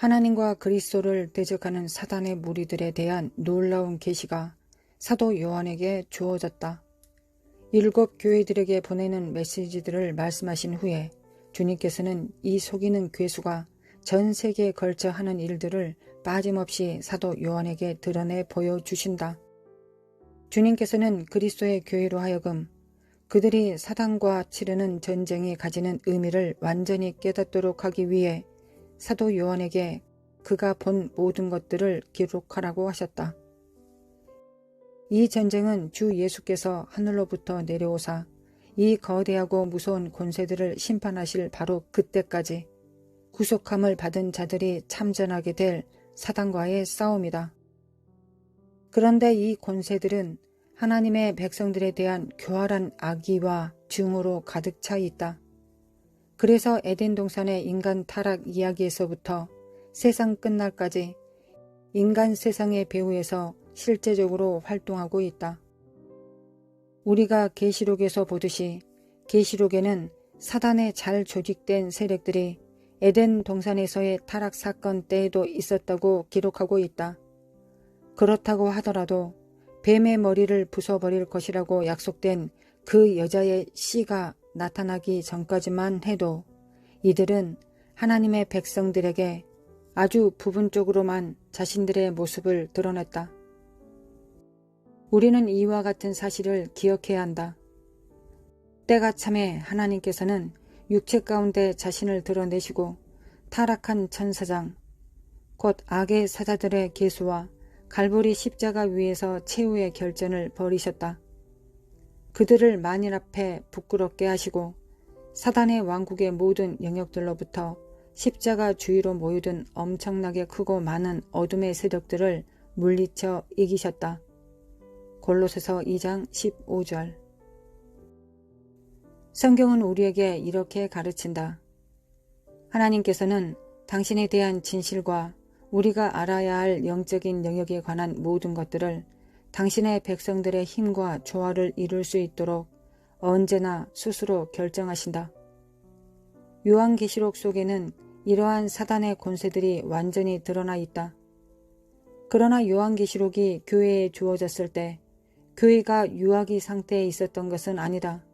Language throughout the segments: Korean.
하나님과 그리스도를 대적하는 사단의 무리들에 대한 놀라운 계시가 사도 요한에게 주어졌다. 7 교회들에게 보내는 메시지들을 말씀하신 후에 주님께서는 이 속이는 괴수가 전 세계에 걸쳐 하는 일들을 빠짐없이 사도 요한에게 드러내 보여주신다. 주님께서는 그리스도의 교회로 하여금 그들이 사단과 치르는 전쟁이 가지는 의미를 완전히 깨닫도록 하기 위해 사도 요한에게 그가 본 모든 것들을 기록하라고 하셨다. 이 전쟁은 주 예수께서 하늘로부터 내려오사 이 거대하고 무서운 권세들을 심판하실 바로 그때까지 구속함을 받은 자들이 참전하게 될 사단과의 싸움이다. 그런데 이 권세들은 하나님의 백성들에 대한 교활한 악의와 증오로 가득 차 있다. 그래서 에덴 동산의 인간 타락 이야기에서부터 세상 끝날까지 인간 세상의 배후에서 실제적으로 활동하고 있다. 우리가 계시록에서 보듯이 계시록에는 사단의 잘 조직된 세력들이 에덴 동산에서의 타락 사건 때에도 있었다고 기록하고 있다. 그렇다고 하더라도 뱀의 머리를 부숴버릴 것이라고 약속된 그 여자의 씨가 나타나기 전까지만 해도 이들은 하나님의 백성들에게 아주 부분적으로만 자신들의 모습을 드러냈다. 우리는 이와 같은 사실을 기억해야 한다. 때가 참에 하나님께서는 육체 가운데 자신을 드러내시고 타락한 천사장, 곧 악의 사자들의 계수와 갈보리 십자가 위에서 최후의 결전을 벌이셨다. 그들을 만일 앞에 부끄럽게 하시고 사단의 왕국의 모든 영역들로부터 십자가 주위로 모여든 엄청나게 크고 많은 어둠의 세력들을 물리쳐 이기셨다. 골로새서 2장 15절. 성경은 우리에게 이렇게 가르친다. 하나님께서는 당신에 대한 진실과 우리가 알아야 할 영적인 영역에 관한 모든 것들을 당신의 백성들의 힘과 조화를 이룰 수 있도록 언제나 스스로 결정하신다. 요한계시록 속에는 이러한 사단의 권세들이 완전히 드러나 있다. 그러나 요한계시록이 교회에 주어졌을 때 교회가 유아기 상태에 있었던 것은 아니다.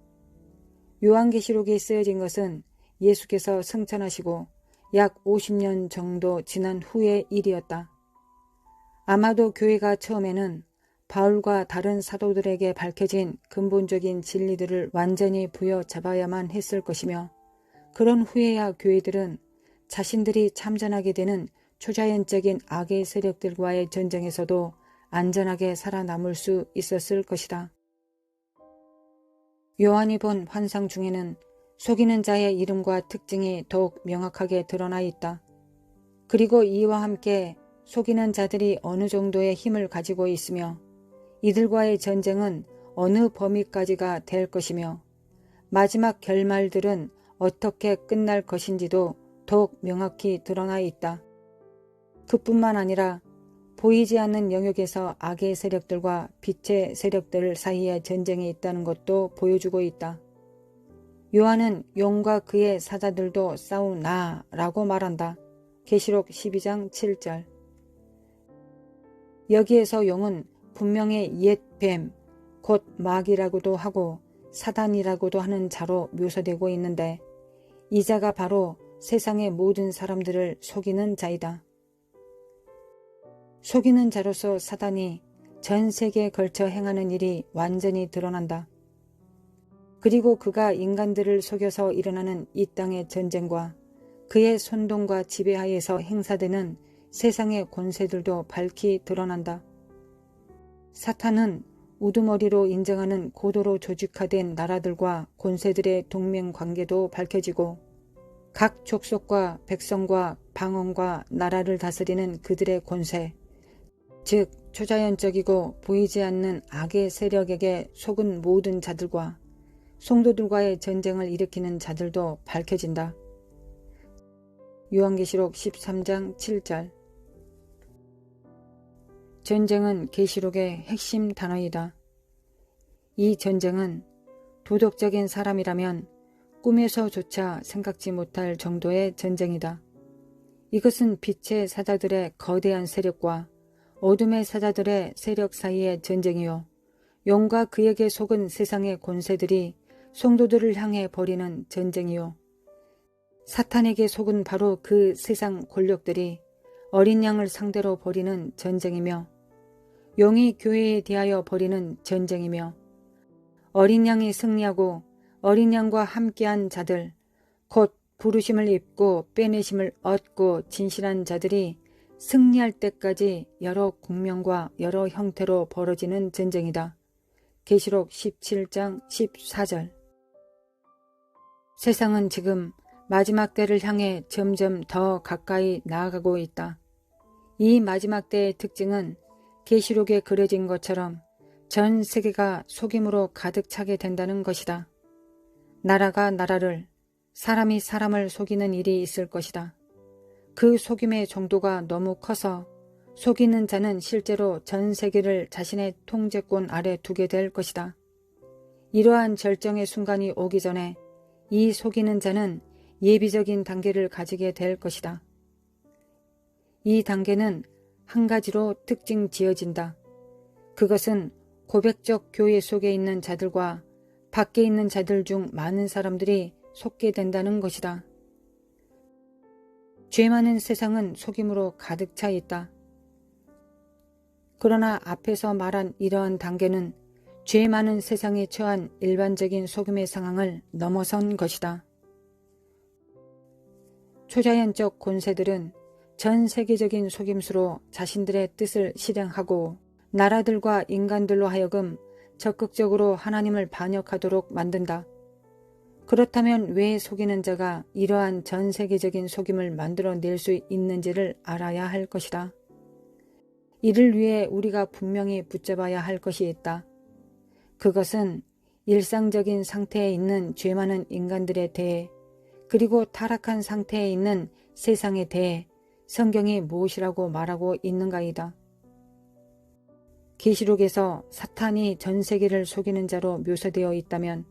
요한계시록이 쓰여진 것은 예수께서 승천하시고 약 50년 정도 지난 후의 일이었다. 아마도 교회가 처음에는 바울과 다른 사도들에게 밝혀진 근본적인 진리들을 완전히 부여잡아야만 했을 것이며 그런 후에야 교회들은 자신들이 참전하게 되는 초자연적인 악의 세력들과의 전쟁에서도 안전하게 살아남을 수 있었을 것이다. 요한이 본 환상 중에는 속이는 자의 이름과 특징이 더욱 명확하게 드러나 있다. 그리고 이와 함께 속이는 자들이 어느 정도의 힘을 가지고 있으며 이들과의 전쟁은 어느 범위까지가 될 것이며 마지막 결말들은 어떻게 끝날 것인지도 더욱 명확히 드러나 있다. 그뿐만 아니라 보이지 않는 영역에서 악의 세력들과 빛의 세력들 사이에 전쟁이 있다는 것도 보여주고 있다. 요한은 용과 그의 사자들도 싸우나 라고 말한다. 계시록 12장 7절. 여기에서 용은 분명히 옛 뱀, 곧 마귀라고도 하고 사단이라고도 하는 자로 묘사되고 있는데 이 자가 바로 세상의 모든 사람들을 속이는 자이다. 속이는 자로서 사단이 전 세계에 걸쳐 행하는 일이 완전히 드러난다. 그리고 그가 인간들을 속여서 일어나는 이 땅의 전쟁과 그의 선동과 지배하에서 행사되는 세상의 권세들도 밝히 드러난다. 사탄은 우두머리로 인정하는 고도로 조직화된 나라들과 권세들의 동맹관계도 밝혀지고 각 족속과 백성과 방언과 나라를 다스리는 그들의 권세, 즉 초자연적이고 보이지 않는 악의 세력에게 속은 모든 자들과 성도들과의 전쟁을 일으키는 자들도 밝혀진다. 요한계시록 13장 7절. 전쟁은 계시록의 핵심 단어이다. 이 전쟁은 도덕적인 사람이라면 꿈에서조차 생각지 못할 정도의 전쟁이다. 이것은 빛의 사자들의 거대한 세력과 어둠의 사자들의 세력 사이의 전쟁이요. 용과 그에게 속은 세상의 권세들이 성도들을 향해 벌이는 전쟁이요. 사탄에게 속은 바로 그 세상 권력들이 어린 양을 상대로 벌이는 전쟁이며, 용이 교회에 대하여 벌이는 전쟁이며, 어린 양이 승리하고 어린 양과 함께한 자들, 곧 부르심을 입고 빼내심을 얻고 진실한 자들이 승리할 때까지 여러 국면과 여러 형태로 벌어지는 전쟁이다. 계시록 17장 14절. 세상은 지금 마지막 때를 향해 점점 더 가까이 나아가고 있다. 이 마지막 때의 특징은 계시록에 그려진 것처럼 전 세계가 속임으로 가득 차게 된다는 것이다. 나라가 나라를, 사람이 사람을 속이는 일이 있을 것이다. 그 속임의 정도가 너무 커서 속이는 자는 실제로 전 세계를 자신의 통제권 아래 두게 될 것이다. 이러한 절정의 순간이 오기 전에 이 속이는 자는 예비적인 단계를 가지게 될 것이다. 이 단계는 한 가지로 특징 지어진다. 그것은 고백적 교회 속에 있는 자들과 밖에 있는 자들 중 많은 사람들이 속게 된다는 것이다. 죄 많은 세상은 속임으로 가득 차 있다. 그러나 앞에서 말한 이러한 단계는 죄 많은 세상에 처한 일반적인 속임의 상황을 넘어선 것이다. 초자연적 권세들은 전 세계적인 속임수로 자신들의 뜻을 실행하고 나라들과 인간들로 하여금 적극적으로 하나님을 반역하도록 만든다. 그렇다면 왜 속이는 자가 이러한 전 세계적인 속임을 만들어낼 수 있는지를 알아야 할 것이다. 이를 위해 우리가 분명히 붙잡아야 할 것이 있다. 그것은 일상적인 상태에 있는 죄 많은 인간들에 대해, 그리고 타락한 상태에 있는 세상에 대해 성경이 무엇이라고 말하고 있는가이다. 계시록에서 사탄이 전 세계를 속이는 자로 묘사되어 있다면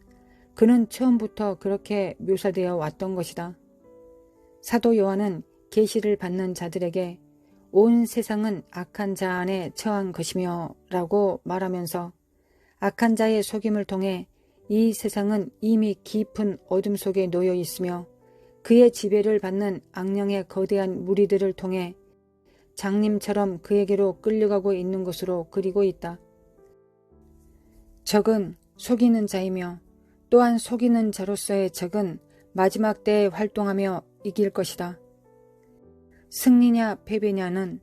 그는 처음부터 그렇게 묘사되어 왔던 것이다. 사도 요한은 계시를 받는 자들에게 온 세상은 악한 자 안에 처한 것이며 라고 말하면서 악한 자의 속임을 통해 이 세상은 이미 깊은 어둠 속에 놓여 있으며 그의 지배를 받는 악령의 거대한 무리들을 통해 장님처럼 그에게로 끌려가고 있는 것으로 그리고 있다. 적은 속이는 자이며 또한 속이는 자로서의 적은 마지막 때에 활동하며 이길 것이다. 승리냐 패배냐는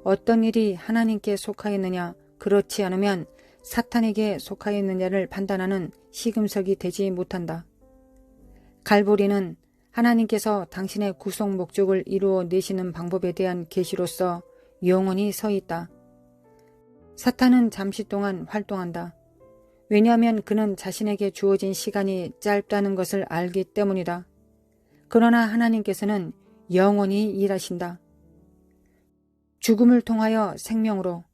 어떤 일이 하나님께 속하였느냐 그렇지 않으면 사탄에게 속하였느냐를 판단하는 시금석이 되지 못한다. 갈보리는 하나님께서 당신의 구속 목적을 이루어 내시는 방법에 대한 계시로서 영원히 서 있다. 사탄은 잠시 동안 활동한다. 왜냐하면 그는 자신에게 주어진 시간이 짧다는 것을 알기 때문이다. 그러나 하나님께서는 영원히 일하신다. 죽음을 통하여 생명으로,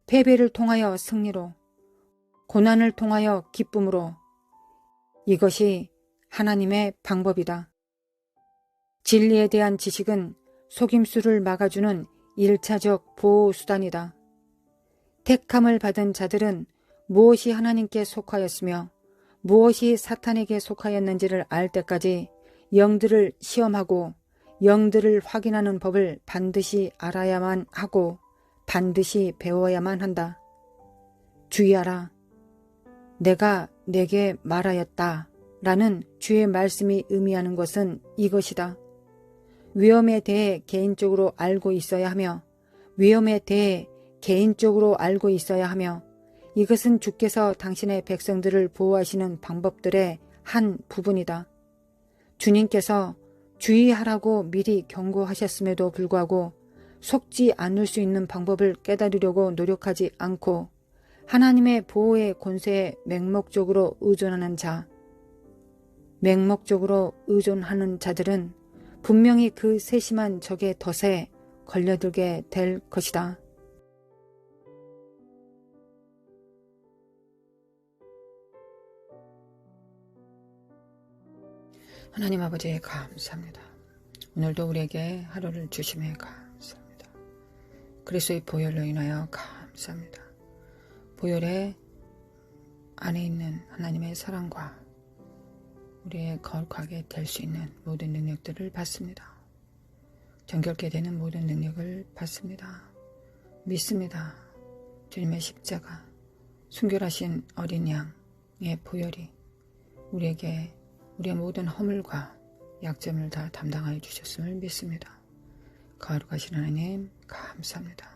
패배를 통하여 승리로, 고난을 통하여 기쁨으로, 이것이 하나님의 방법이다. 진리에 대한 지식은 속임수를 막아주는 1차적 보호수단이다. 택함을 받은 자들은 무엇이 하나님께 속하였으며 무엇이 사탄에게 속하였는지를 알 때까지 영들을 시험하고 영들을 확인하는 법을 반드시 알아야만 하고 반드시 배워야만 한다. 주의하라. 내가 내게 말하였다. 라는 주의 말씀이 의미하는 것은 이것이다. 위험에 대해 개인적으로 알고 있어야 하며 위험에 대해 개인적으로 알고 있어야 하며 이것은 주께서 당신의 백성들을 보호하시는 방법들의 한 부분이다. 주님께서 주의하라고 미리 경고하셨음에도 불구하고 속지 않을 수 있는 방법을 깨달으려고 노력하지 않고 하나님의 보호의 권세에 맹목적으로 의존하는 자, 맹목적으로 의존하는 자들은 분명히 그 세심한 적의 덫에 걸려들게 될 것이다. 하나님 아버지 감사합니다. 오늘도 우리에게 하루를 주심에 감사합니다. 그리스도의 보혈로 인하여 감사합니다. 보혈의 안에 있는 하나님의 사랑과 우리의 거룩하게 될 수 있는 모든 능력들을 받습니다. 정결케 되는 모든 능력을 받습니다. 믿습니다. 주님의 십자가, 순결하신 어린 양의 보혈이 우리에게 우리의 모든 허물과 약점을 다 담당하여 주셨음을 믿습니다. 거룩하신 하나님 감사합니다.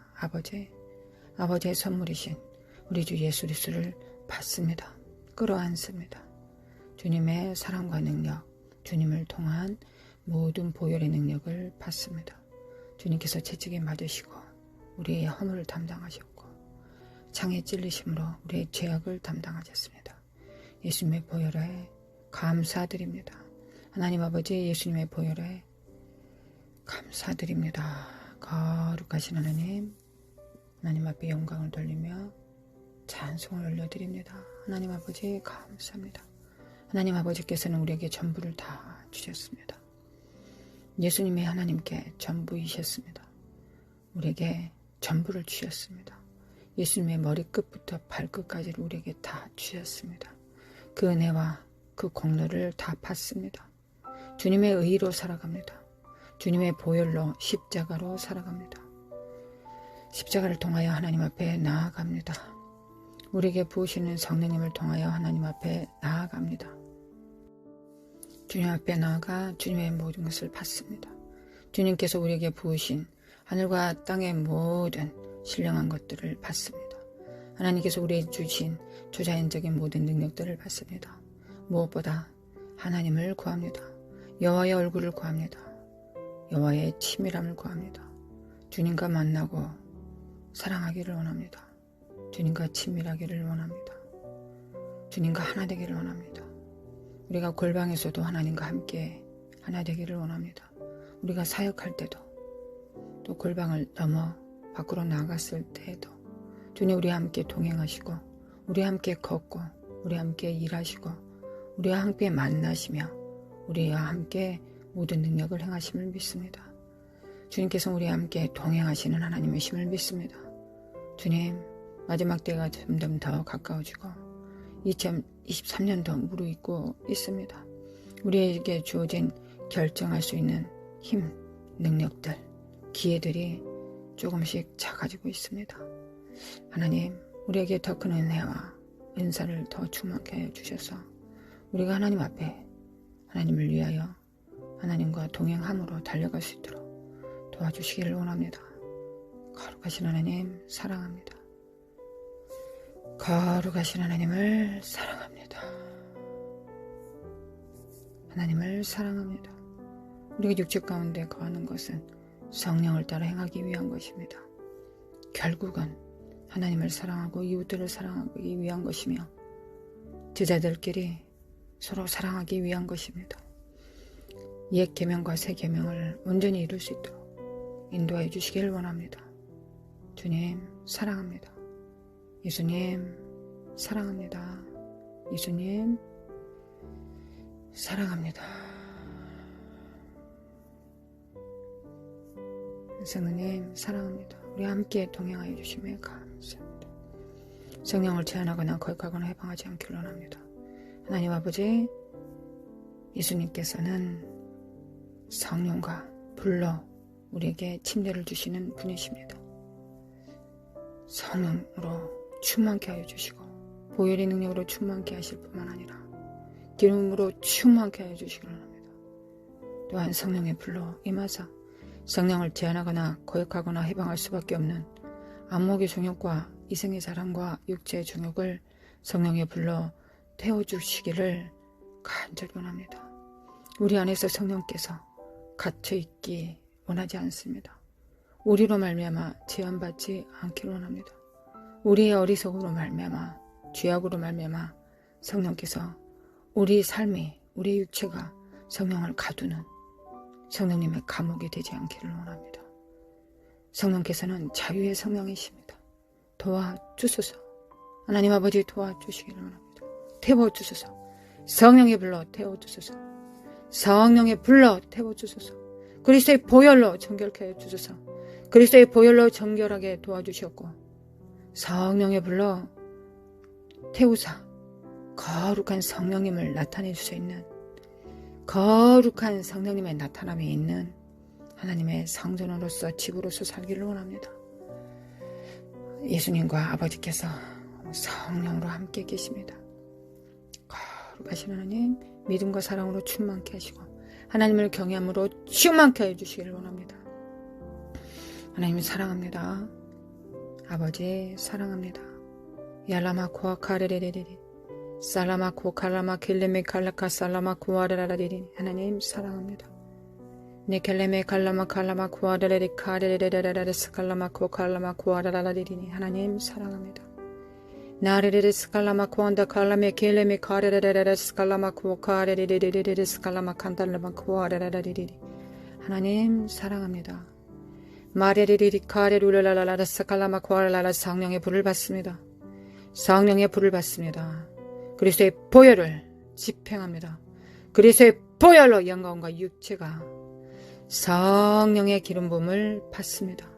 아버지의 선물이신 우리 주 예수 그리스도를 받습니다. 끌어안습니다. 주님의 사랑과 능력, 주님을 통한 모든 보혈의 능력을 받습니다. 주님께서 채찍에 맞으시고 우리의 허물을 담당하셨고 창에 찔리심으로 우리의 죄악을 담당하셨습니다. 예수님의 보혈에 감사드립니다. 하나님 아버지 예수님의 보혈에 감사드립니다. 거룩하신 하나님 앞에 영광을 돌리며 찬송을 올려드립니다. 하나님 아버지 감사합니다. 하나님 아버지께서는 우리에게 전부를 다 주셨습니다. 예수님이 하나님께 전부이셨습니다. 우리에게 전부를 주셨습니다. 예수님의 머리끝부터 발끝까지를 우리에게 다 주셨습니다. 그 은혜와 그 공로를 다 받습니다. 주님의 의로 살아갑니다. 주님의 보혈로 십자가로 살아갑니다. 십자가를 통하여 하나님 앞에 나아갑니다. 우리에게 부으시는 성령님을 통하여 하나님 앞에 나아갑니다. 주님 앞에 나아가 주님의 모든 것을 받습니다. 주님께서 우리에게 부으신 하늘과 땅의 모든 신령한 것들을 받습니다. 하나님께서 우리에게 주신 초자연적인 모든 능력들을 받습니다. 무엇보다 하나님을 구합니다. 여호와의 얼굴을 구합니다. 여호와의 친밀함을 구합니다. 주님과 만나고 사랑하기를 원합니다. 주님과 친밀하기를 원합니다. 주님과 하나 되기를 원합니다. 우리가 골방에서도 하나님과 함께 하나 되기를 원합니다. 우리가 사역할 때도 또 골방을 넘어 밖으로 나갔을 때에도 주님 우리와 함께 동행하시고 우리와 함께 걷고 우리와 함께 일하시고 우리와 함께 만나시며 우리와 함께 모든 능력을 행하심을 믿습니다. 주님께서 우리와 함께 동행하시는 하나님이심을 믿습니다. 주님 마지막 때가 점점 더 가까워지고 2023년도 무르익고 있습니다. 우리에게 주어진 결정할 수 있는 힘, 능력들, 기회들이 조금씩 작아지고 있습니다. 하나님, 우리에게 더 큰 은혜와 은사를 더 충만케 하여 주셔서 우리가 하나님 앞에 하나님을 위하여 하나님과 동행함으로 달려갈 수 있도록 도와주시기를 원합니다. 거룩하신 하나님 사랑합니다. 거룩하신 하나님을 사랑합니다. 하나님을 사랑합니다. 우리가 육체 가운데 거하는 것은 성령을 따라 행하기 위한 것입니다. 결국은 하나님을 사랑하고 이웃들을 사랑하기 위한 것이며 제자들끼리 서로 사랑하기 위한 것입니다. 옛 계명과 새 계명을 온전히 이룰 수 있도록 인도해 주시기를 원합니다. 주님 사랑합니다. 예수님 사랑합니다. 예수님 사랑합니다. 성령님 사랑합니다. 우리 함께 동행하여 주심에 감사합니다. 성령을 제한하거나 거역하거나 해방하지 않기를 원합니다. 하나님 아버지 예수님께서는 성령과 불로 우리에게 침례를 주시는 분이십니다. 성령으로 충만케 하여 주시고 보혈의 능력으로 충만케 하실 뿐만 아니라 기름으로 충만케 하여 주시기를 원합니다. 또한 성령의 불로 임하사 성령을 제한하거나 거역하거나 해방할 수밖에 없는 안목의 종욕과 이생의 사랑과 육체의 종욕을 성령의 불로 태워주시기를 간절히 원합니다. 우리 안에서 성령께서 갇혀있기 원하지 않습니다. 우리로 말미암아 제한받지 않기를 원합니다. 우리의 어리석음으로 말미암아 죄악으로 말미암아 성령께서 우리 삶이 우리 육체가 성령을 가두는 성령님의 감옥이 되지 않기를 원합니다. 성령께서는 자유의 성령이십니다. 도와주소서. 하나님 아버지 도와주시기를 원합니다. 태워주소서. 성령의 불로 태워주소서. 성령의 불로 태워주소서. 그리스도의 보혈로 정결케 하여 주소서. 그리스도의 보혈로 정결하게 도와주시옵고 성령의 불로 태우사 거룩한 성령님을 나타내 줄 수 있는 거룩한 성령님의 나타남이 있는 하나님의 성전으로서 집으로서 살기를 원합니다. 예수님과 아버지께서 성령으로 함께 계십니다. 거룩하신 하나님 믿음과 사랑으로 충만케 하시고 하나님을 경외함으로 충만케 해주시기를 원합니다. 하나님 사랑합니다. 아버지 사랑합니다. 야라마코아 카레레레레레 살라마코 칼라마 켈레메 칼라카 살라마 쿠아레라라리리 하나님 사랑합니다. 네켈레메 칼라마 칼라마 쿠아레레리 카레레레레레레 스칼라마 쿠칼라마 쿠아레라라리리 하나님 사랑합니다. 나레레레 스칼라마 쿠안다 칼라메 켈레메 카레레레레레 스칼라마 쿠카레레레레레 스칼라마 칸달라마 쿠아레라라리리 하나님 사랑합니다. 마레레리리 카레룰라라라 스칼라마 쿠아레라라 성령의 불을 받습니다. 성령의 불을 받습니다. 그리스도의 보혈을 집행합니다. 그리스도의 보혈로 영광과 육체가 성령의 기름 부음을 받습니다.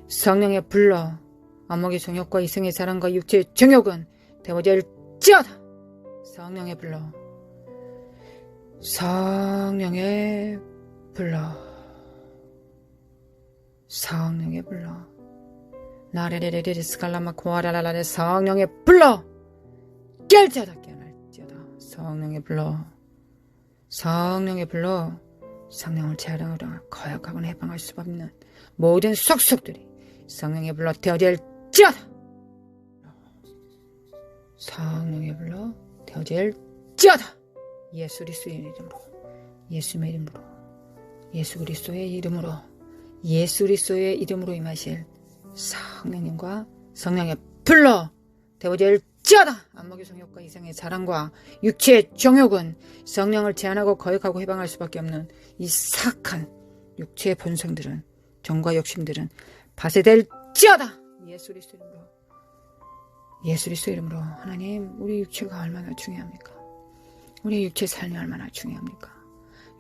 성령의 불로 안목의 정욕과 이성의 사랑과 육체의 정욕은 되어질지어다. 성령의 불로 성령의 불로 성령의 불로 나레레레레 스칼라마 코아라라라레 성령의 불로 깨어날지어다 깨어날지어다. 성령의 불로 성령의 불로 성령을 제한하고 거역하거나 해방할 수 없는 모든 속속들이 성령의 불로 되어질지어다. 성령의 불로 되어질지어다. 예수 그리스도의 이름으로 예수의 이름으로 예수 그리스도의 이름으로 예수 그리스도의 이름으로 임하실 성령님과 성령의 불로 되어질지어다. 안목의 성욕과 이성의 사랑과 육체의 정욕은 성령을 제한하고 거역하고 해방할 수밖에 없는 이 사악한 육체의 본성들은 정과 욕심들은 파쇄될지어다. 예수 그리스도 이름으로 예수 그리스도 이름으로 하나님 우리 육체가 얼마나 중요합니까? 우리 육체의 삶이 얼마나 중요합니까?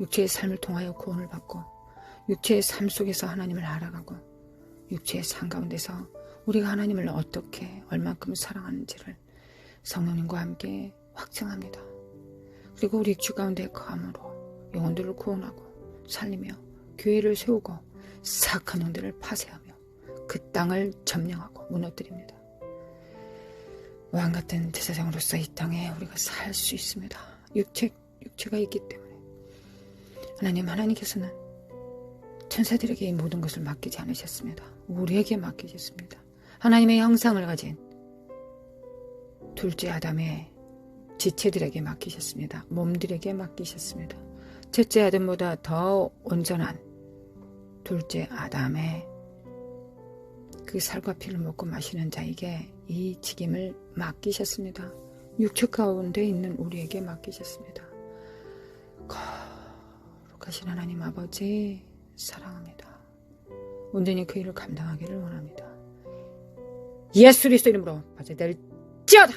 육체의 삶을 통하여 구원을 받고 육체의 삶 속에서 하나님을 알아가고 육체의 삶 가운데서 우리가 하나님을 어떻게 얼만큼 사랑하는지를 성령님과 함께 확증합니다. 그리고 우리 육체 가운데 거함으로 영혼들을 구원하고 살리며 교회를 세우고 사악한 영들을 파쇄하며 그 땅을 점령하고 무너뜨립니다. 왕같은 제사장으로서 이 땅에 우리가 살 수 있습니다. 육체가 있기 때문에 하나님께서는 천사들에게 이 모든 것을 맡기지 않으셨습니다. 우리에게 맡기셨습니다. 하나님의 형상을 가진 둘째 아담의 지체들에게 맡기셨습니다. 몸들에게 맡기셨습니다. 첫째 아담보다 더 온전한 둘째 아담의 그 살과 피를 먹고 마시는 자에게 이 직임을 맡기셨습니다. 육체 가운데 있는 우리에게 맡기셨습니다. 거룩하신 하나님 아버지 사랑합니다. 온전히 그 일을 감당하기를 원합니다. 예수 그리스도 이름으로 파쇄될지어다.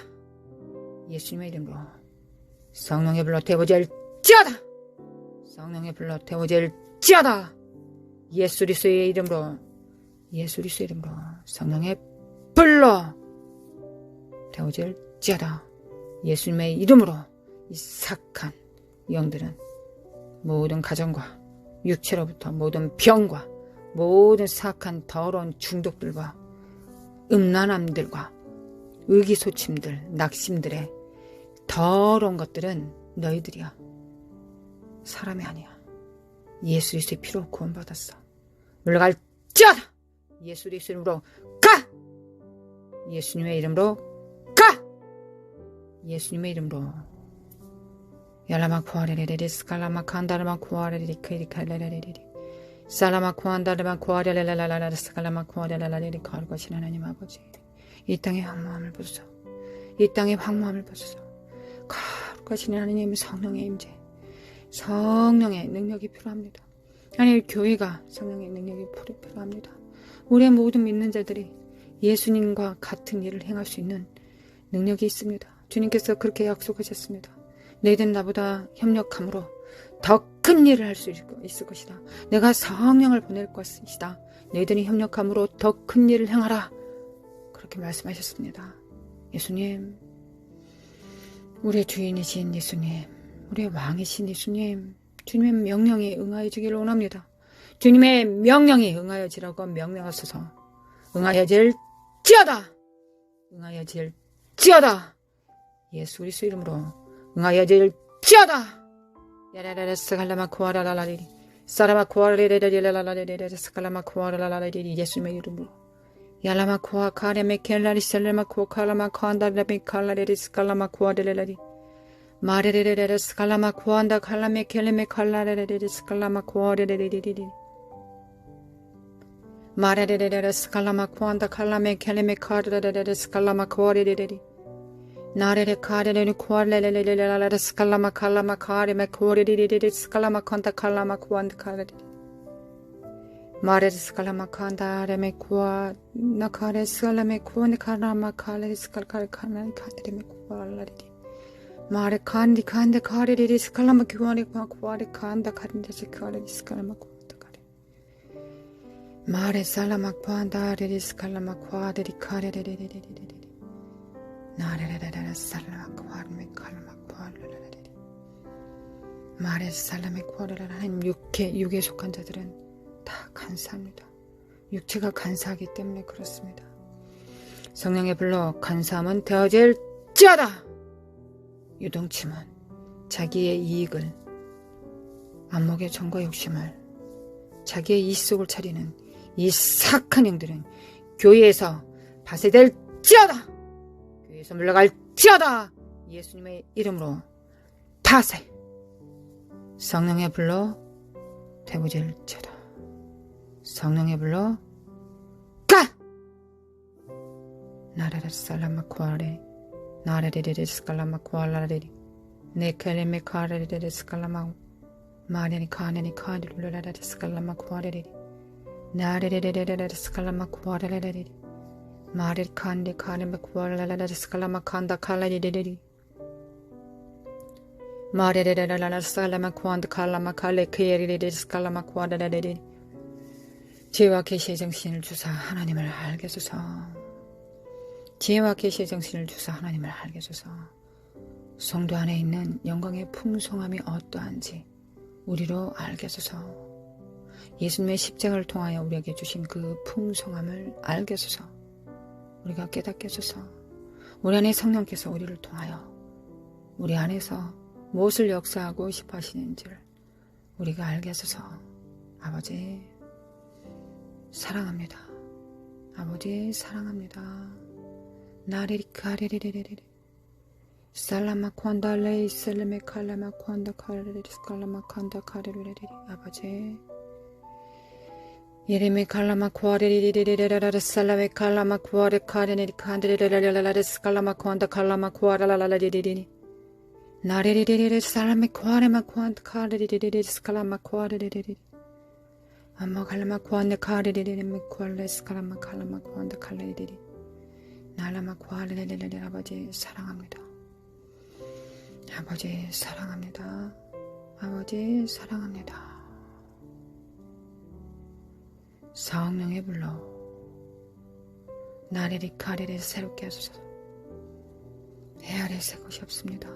예수님의 이름으로 성령의 불로 태워질지어다. 성령의 불로 태워질지어다. 예수 그리스도의 이름으로 예수 그리스도의 이름으로 성령의 불로 태워질지어다. 예수님의 이름으로 이 사악한 영들은 모든 가정과 육체로부터 모든 병과 모든 사악한 더러운 중독들과 음란함들과 의기소침들, 낙심들의 더러운 것들은 너희들이야. 사람이 아니야. 예수 그리스도의 피로 구원받았어. 물러갈지어다. 예수 그리스도 이름으로 가. 예수님의 이름으로 가. 예수님의 이름으로 야라마 쿠아레레레 스칼라마 칸다라마 쿠아레레리 크리칼레레레리 살라마 쿠안다라마 쿠아레레라라라 스칼라마 쿠아레라라리 거룩하신 하나님 아버지 이 땅의 황무함을 보소서. 이 땅의 황무함을 보소서. 거룩하신 하나님 성령의 임재 성령의 능력이 필요합니다. 아니 교회가 성령의 능력이 필요합니다. 우리의 모든 믿는 자들이 예수님과 같은 일을 행할 수 있는 능력이 있습니다. 주님께서 그렇게 약속하셨습니다. 너희는 나보다 협력함으로 더 큰 일을 할 수 있을 것이다. 내가 성령을 보낼 것이다. 너희들이 협력함으로 더 큰 일을 행하라. 그렇게 말씀하셨습니다. 예수님, 우리의 주인이신 예수님, 우리의 왕이신 예수님, 주님의 명령에 응하여지기를 원합니다. 주님의 명령이 응하여지라고 명령하소서. 응하여질지어다. 응하여질지어다. 예수 그리스도 이름으로 응하여질지어다. 야라라라스갈라마코아라라라리 사라마코아레레레레라라레레레스갈라마코아라라라리 예수님의 이름으로 야라마코아 카레메켈라리 셀레마코아 칼라마코안다라비 칼라레리스갈라마코아레레라리 마레레레레스갈라마코안다 칼라메켈레메 칼라레레레스갈라마코아레레레리리 마레레레레스갈라마코안다 칼라메켈레메 칼라레레레스갈라마코아레레레리 나레레 카레레니 코알레레레레레레 스칼라마 칼라마 카레메 코레리리리 스칼라마 칸다 칼라마 코안다 카레리 마레 스칼라마 칸다 레메 코아 나카레 스칼라메 코네 카라마 카레 스칼카레 카나 카레메 코알라리리 마레 칸디 칸데 카레리리 스칼라마 코아레 코아레 칸다 카레데 스칼라리 스칼라마 코안다 카레 마레 살라마 코안다 레리 스칼라마 코아레리 카레레레레레레 나레레레레 살라마코아르메 칼라마코아르레레레 마레 살라메 코아르레레 하나님 육에 속한 자들은 다 간사합니다. 육체가 간사하기 때문에 그렇습니다. 성령의 불로 간사함은 되어질지어다. 유동침은 자기의 이익을 안목의 정과 욕심을 자기의 이속을 차리는 이 사악한 영들은 교회에서 파쇄될지어다. 교회에서 물러갈지어다. 예수님의 이름으로 파쇄. 성령의 불로 되부질지어다. 성령의 불로 가. 나라라 살라마코아레 나레레레레 스칼라마코알라레리 네켈레메 카레레레 스칼라마 마레니 카네니 카르룰라레 스칼라마코아레리 나레레레레레 스칼라마코아레레리 마레 칸데 카네메 코알라레 스칼라마칸다 칼라리레리 마레레레레레 스칼라마코안다 칼라마칼레 케리레레 스칼라마코아레레리 지혜와 계시의 정신을 주사 하나님을 알게 하소서. 지혜와 계시의 정신을 주사 하나님을 알게 하소서. 성도 안에 있는 영광의 풍성함이 어떠한지 우리로 알게 하소서. 예수님의 십자가를 통하여 우리에게 주신 그 풍성함을 알게 하소서. 우리가 깨닫게 하소서. 우리 안에 성령께서 우리를 통하여 우리 안에서 무엇을 역사하고 싶어 하시는지를 우리가 알게 하소서. 아버지 사랑합니다. 아버지 사랑합니다. 나리리카리리리리리 살라마콘달레이 셀레메 칼라마콘다 카리리 스칼라마콘다 카리리리리 아버지 예레메 칼라마코아리리리리리라라 살라메 칼라마코아레 카리리 칸드리리라라라 스칼라마콘다 칼라마코아라라라리리리 나리리리리 살라메 코아레마콘다 카리리리리 스칼라마코아리리리리 아마 칼라마코안데 카리리리리 코알레스 칼라마칼라마코안데 칼리리리 날라마코알레레레레 아버지 사랑합니다. 아버지 사랑합니다. 아버지 사랑합니다. 성령의 불로 나리리 카리리 새롭게 하소서. 해 아래 새 것이 없습니다.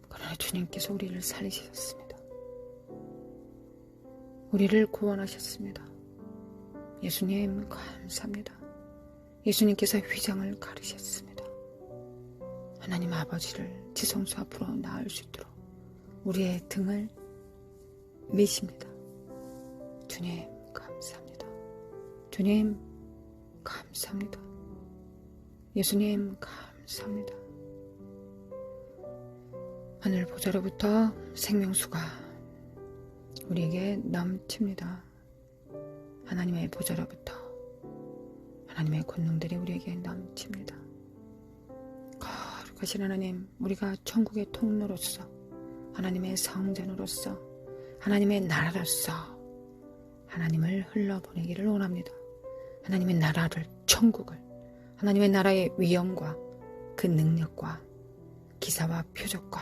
그러나 주님께서 우리를 살리셨습니다. 우리를 구원하셨습니다. 예수님 감사합니다. 예수님께서 휘장을 가르셨습니다. 하나님 아버지를 지성소 앞으로 나을 수 있도록 우리의 등을 미십니다. 주님 감사합니다. 주님 감사합니다. 예수님 감사합니다. 하늘 보좌로부터 생명수가 우리에게 넘칩니다. 하나님의 보좌로부터 하나님의 권능들이 우리에게 넘칩니다. 거룩하신 하나님, 우리가 천국의 통로로서 하나님의 성전으로서 하나님의 나라로서 하나님을 흘러보내기를 원합니다. 하나님의 나라를, 천국을, 하나님의 나라의 위엄과 그 능력과 기사와 표적과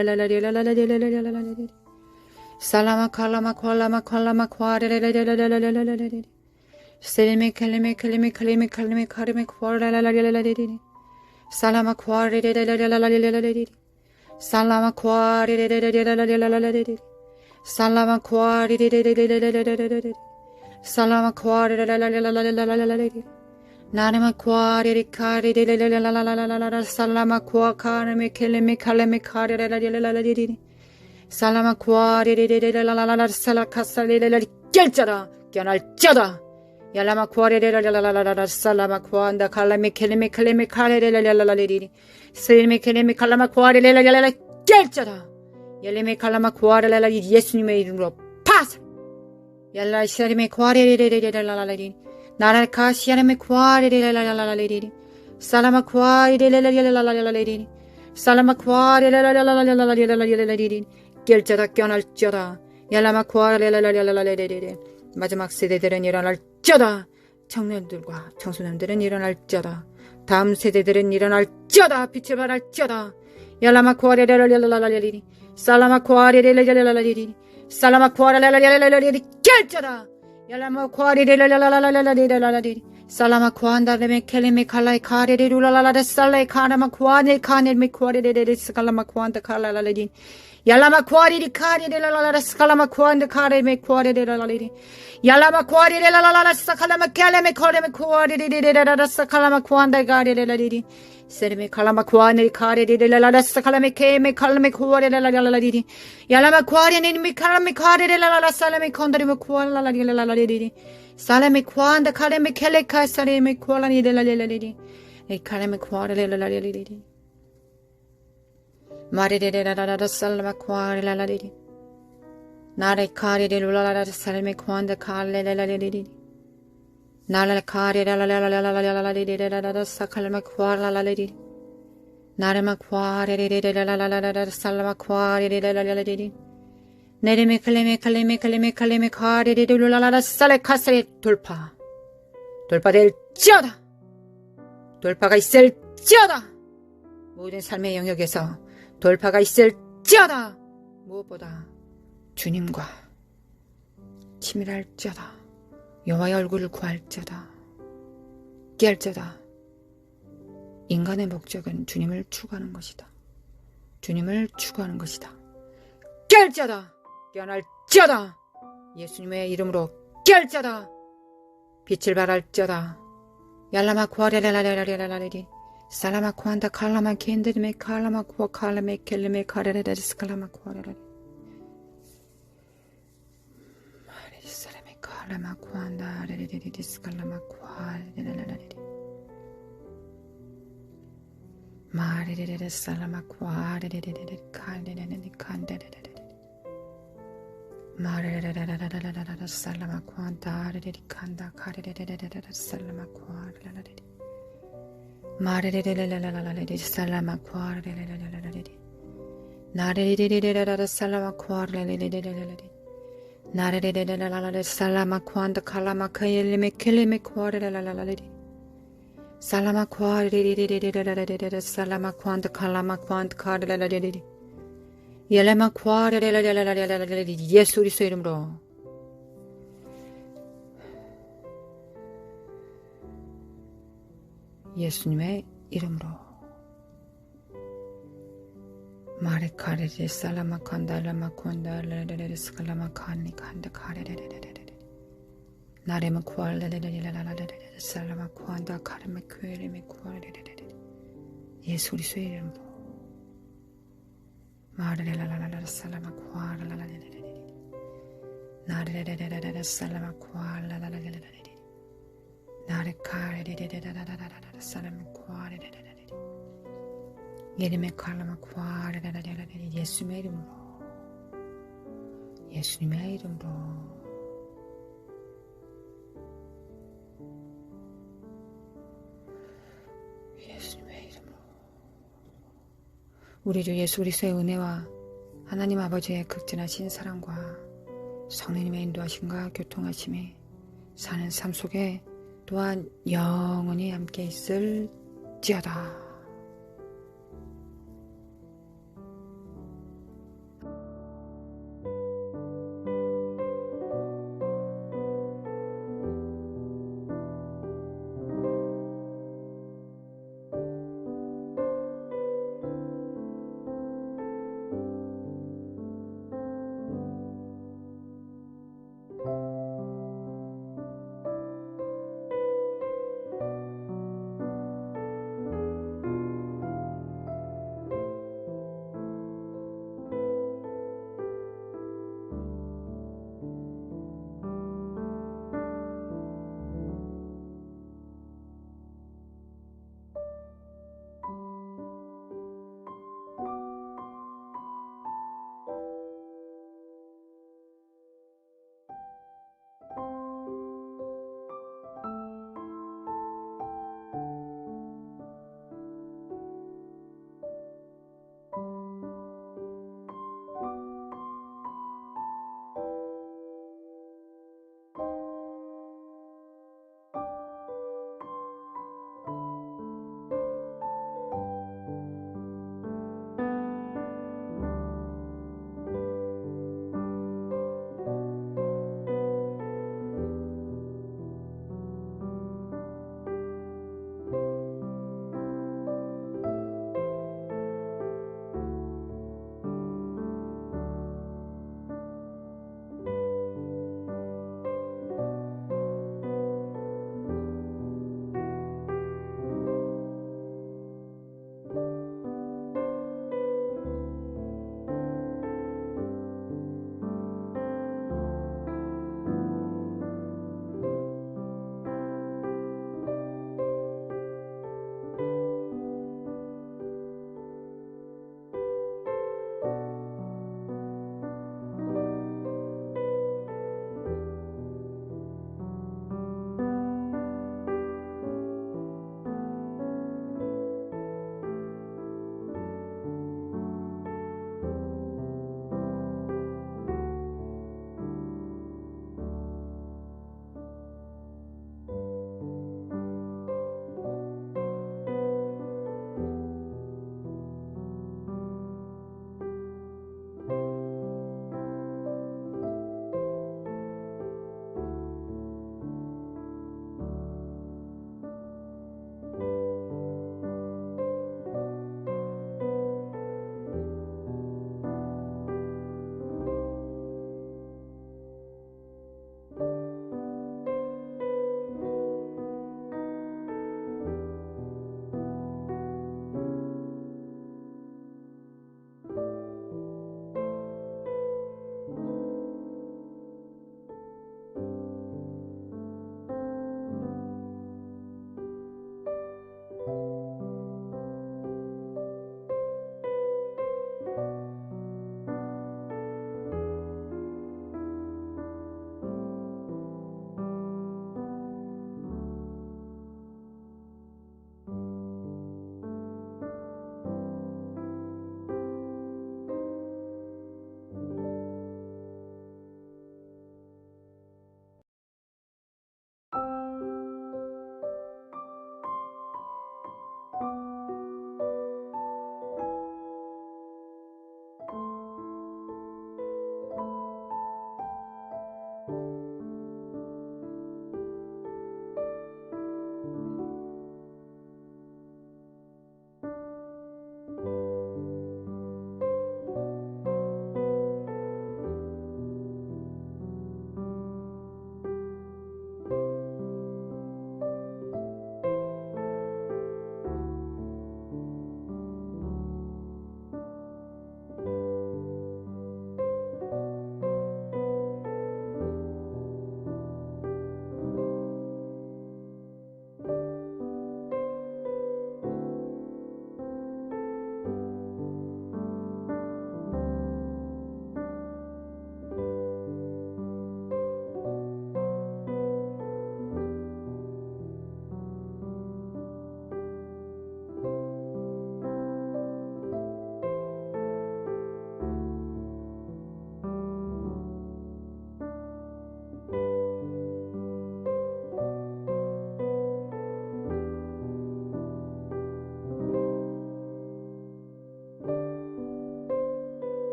Salama kalama kalama kalama kware Selime kalime kalime kalime kalime kalime kware Salama kware Salama kware Salama kware Salama kware Nanama kware kare Salama kware kalime kalime kare Salama kware salakasale 결자다 견할자다 Yalama kware salama kwanda kalame keleme keleme kare seleme keleme kalama kware 결자다 열림의 칼라마 구하레라 예수님의 이름으로 파사 얄라 시아림의 구하레레레레레라라리 나라카 시아림의 구하레레레라라라리 살라마 구하레레레레라라라리 살라마 구하레레레레라라라리 결자다 껴날자다 얄라마 구하레레레레라라리 마지막 세대들은 일어날자다 청년들과 청소년들은 일어날자다 다음 세대들은 일어날자다 빛을 발할자다 얄라마 구하레레레라라라리 살라마 쿠아리레레레레레레레 살라마 쿠아레레레레레레레 결자다 얄라마 쿠아리레레레레레레레레 살라마 쿠안다레메 켈레메 칼라이 카레레루라라레 살라이 카라마 쿠아네 카네메 쿠아레레레레 스칼라마 쿠안다 칼라라레 얄라마 쿠아리리 카레레라라라 스칼라마 쿠안다 카레메 쿠아레레라레 얄라마 쿠아리레라라라 스칼라마 켈레메 코레메 쿠아리레레레라라 스칼라마 쿠안다 카레레레레 세르메 칼라마 쿠아네 카레레레라라스 칼라메 케메 칼라메 쿠아레라라라라리리 야라마 쿠아레네미 칼라메 카레레라라라 살라메 콘다리메 쿠알라라리라라리리 살라메 쿠안다 카레메 켈레카 사레메 쿠알라니레라라리리 에 칼라메 쿠아레라라리리 마레레레라라라 살라마 쿠아레라라리리 나레 카레레루라라라 살라메 쿠안다 칼레라라리리 나라 카레라라라라라라라라라라라라라 사칼마 쿠아라라라리 나르마 쿠아레레레라라라라라 살라마 쿠아레레라라라리 네레메 칼레메 칼레메 칼레메 칼레메 카레레루라라라 살레카스레 돌파될지어다 돌파가 있을지어다 모든 삶의 영역에서 돌파가 있을지어다 무엇보다 주님과 치밀할지어다 여호와의 얼굴을 구할자다. 깨알자다. 인간의 목적은 주님을 추구하는 것이다. 주님을 추구하는 것이다. 깨알자다. 깨어날자다. 예수님의 이름으로 깨알자다. 빛을 발할자다. 얄라마 구하레라라라라라라리 살라마 구한다 칼라마 켄드리메 칼라마 구하 칼라메 켈레메 카레레레스 칼라마 구하레라리 칼라마 쿠안다 레레레레스 칼라마 쿠아레레레레레 마레레레레 살라마 쿠아레레레레 칼레레레레 칸데레레레 마레레레레레레레레 살라마 쿠안다 레레레 칸다 카레레레레레 살라마 쿠아레레레레 마레레레레레레레 살라마 쿠아레레레레레레 나레레레레레레 살라마 쿠아레레레레레레 나레레레레라라레 살라마 쿠안다 칼라마 카엘레메 켈레메 쿠아레라라라레 살라마쿠아리리리리리리리리리 살라마쿠안드 칼라마쿠안드 카르라리리리 옐레마쿠아리리리리리리리 예수 그리스도 이름으로 예수님의 이름으로 마리카리리 살라마칸다 라마콘다 레레레레 스칼라마카니 칸다 카레레레레레 나레마 쿠알레레레레레레레 살라마쿠안다 카레마 쿠에레메 쿠알레레레레 예수 그리스도의 이름으로 마레레라라라 살라마쿠알라라레레레레 나레레레레레레 살라마쿠알라라레레레레 나레카레레레레라라라라 살라마쿠알레레레레 예림의 칼라마쿠알레레레레 예수님의 이름으로 예수님의 이름으로 예수님의 이름으로 우리 주 예수 그리스도의 은혜와 하나님 아버지의 극진하신 사랑과 성령님의 인도하심과 교통하심이 사는 삶 속에 또한 영원히 함께 있을지어다.